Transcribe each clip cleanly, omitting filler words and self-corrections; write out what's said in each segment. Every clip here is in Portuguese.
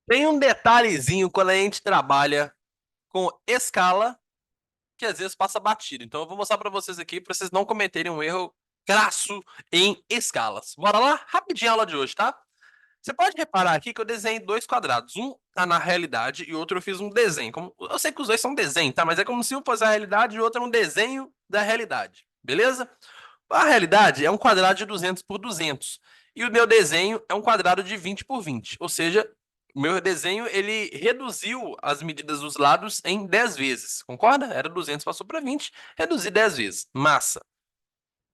Tem um detalhezinho quando a gente trabalha com escala que às vezes passa batido. Então eu vou mostrar para vocês aqui para vocês não cometerem um erro crasso em escalas. Bora lá? Rapidinho a aula de hoje, tá? Você pode reparar aqui que eu desenhei dois quadrados. Um tá na realidade e outro eu fiz um desenho. Eu sei que os dois são desenho, tá? Mas é como se um fosse a realidade e o outro é um desenho da realidade. Beleza? A realidade é um quadrado de 200 por 200. E o meu desenho é um quadrado de 20 por 20. Ou seja, o meu desenho ele reduziu as medidas dos lados em 10 vezes. Concorda? Era 200, passou para 20, reduzi 10 vezes. Massa.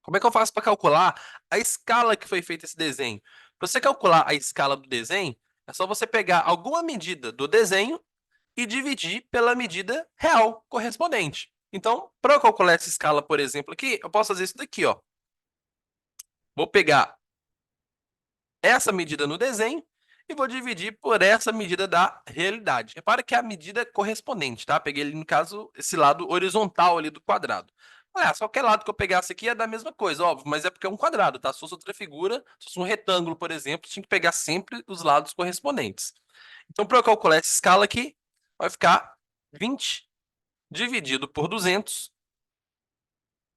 Como é que eu faço para calcular a escala que foi feito esse desenho? Para você calcular a escala do desenho, é só você pegar alguma medida do desenho e dividir pela medida real correspondente. Então, para eu calcular essa escala, por exemplo, aqui, eu posso fazer isso daqui, ó. Vou pegar essa medida no desenho e vou dividir por essa medida da realidade. Repara que é a medida correspondente, tá? Peguei ali, no caso, esse lado horizontal ali do quadrado. Ah, qualquer lado que eu pegasse aqui é da mesma coisa, óbvio, mas é porque é um quadrado, tá? Se fosse outra figura, se fosse um retângulo, por exemplo, tinha que pegar sempre os lados correspondentes. Então, para eu calcular essa escala aqui, vai ficar 20 dividido por 200,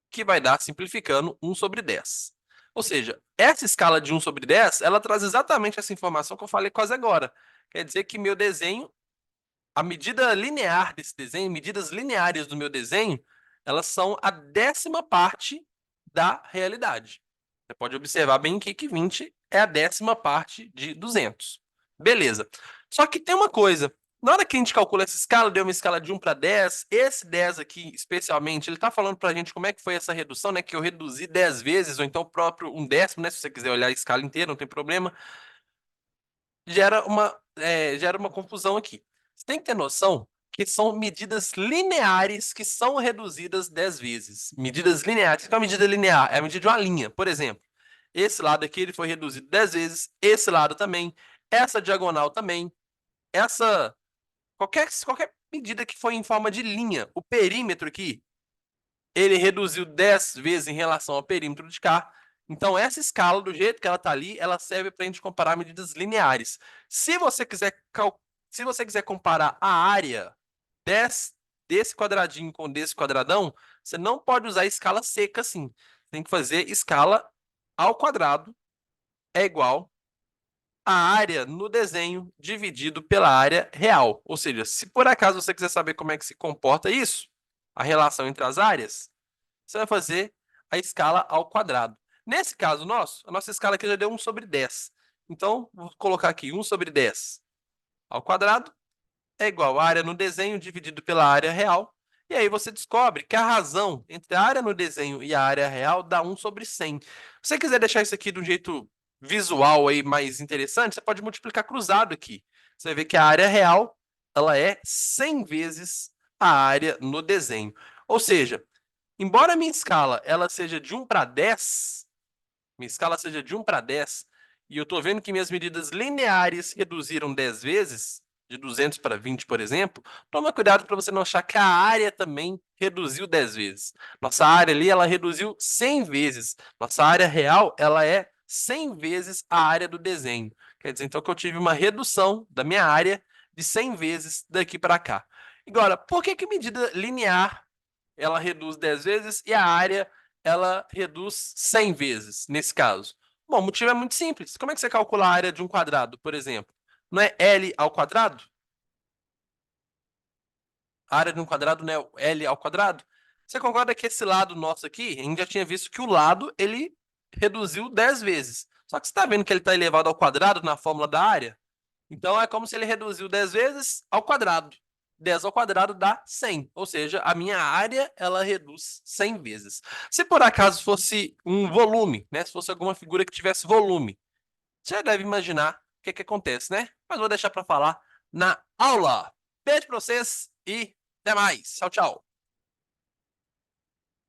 que vai dar, simplificando, 1 sobre 10. Ou seja, essa escala de 1 sobre 10, ela traz exatamente essa informação que eu falei quase agora. Quer dizer que meu desenho, a medida linear desse desenho, medidas lineares do meu desenho, elas são a 10ª parte da realidade. Você pode observar bem aqui que 20 é a 10ª parte de 200. Beleza. Só que tem uma coisa. Na hora que a gente calcula essa escala, deu uma escala de 1 para 10, esse 10 aqui, especialmente, ele está falando para a gente como é que foi essa redução, né? Que eu reduzi 10 vezes, ou então próprio 1/10, né? Se você quiser olhar a escala inteira, não tem problema. Gera uma confusão aqui. Você tem que ter noção que são medidas lineares que são reduzidas 10 vezes. Medidas lineares. O que é uma medida linear? É a medida de uma linha. Por exemplo, esse lado aqui ele foi reduzido 10 vezes, esse lado também, essa diagonal também, essa qualquer medida que foi em forma de linha. O perímetro aqui, ele reduziu 10 vezes em relação ao perímetro de cá. Então, essa escala, do jeito que ela está ali, ela serve para a gente comparar medidas lineares. Se você quiser, se você quiser comparar a área desse quadradinho com desse quadradão, você não pode usar escala seca assim. Tem que fazer escala ao quadrado é igual a área no desenho dividido pela área real. Ou seja, se por acaso você quiser saber como é que se comporta isso, a relação entre as áreas, você vai fazer a escala ao quadrado. Nesse caso nosso, a nossa escala aqui já deu 1 sobre 10. Então, vou colocar aqui 1 sobre 10 ao quadrado é igual a área no desenho dividido pela área real. E aí você descobre que a razão entre a área no desenho e a área real dá 1 sobre 100. Se você quiser deixar isso aqui de um jeito visual aí mais interessante, você pode multiplicar cruzado aqui. Você vai ver que a área real ela é 100 vezes a área no desenho. Ou seja, embora a minha escala ela seja de 1 para 10, minha escala seja de 1 para 10, e eu estou vendo que minhas medidas lineares reduziram 10 vezes, de 200 para 20, por exemplo, toma cuidado para você não achar que a área também reduziu 10 vezes. Nossa área ali, ela reduziu 100 vezes. Nossa área real, ela é 100 vezes a área do desenho. Quer dizer, então, que eu tive uma redução da minha área de 100 vezes daqui para cá. Agora, por que que medida linear ela reduz 10 vezes e a área ela reduz 100 vezes, nesse caso? Bom, o motivo é muito simples. Como é que você calcula a área de um quadrado, por exemplo? Não é L ao quadrado? A área de um quadrado não é L ao quadrado? Você concorda que esse lado nosso aqui, a gente já tinha visto que o lado, ele reduziu 10 vezes. Só que você está vendo que ele está elevado ao quadrado na fórmula da área? Então, é como se ele reduziu 10 vezes ao quadrado. 10 ao quadrado dá 100, ou seja, a minha área ela reduz 100 vezes. Se por acaso fosse um volume, né, se fosse alguma figura que tivesse volume, você já deve imaginar o que acontece, né? Mas vou deixar para falar na aula. Beijo para vocês e até mais. Tchau, tchau.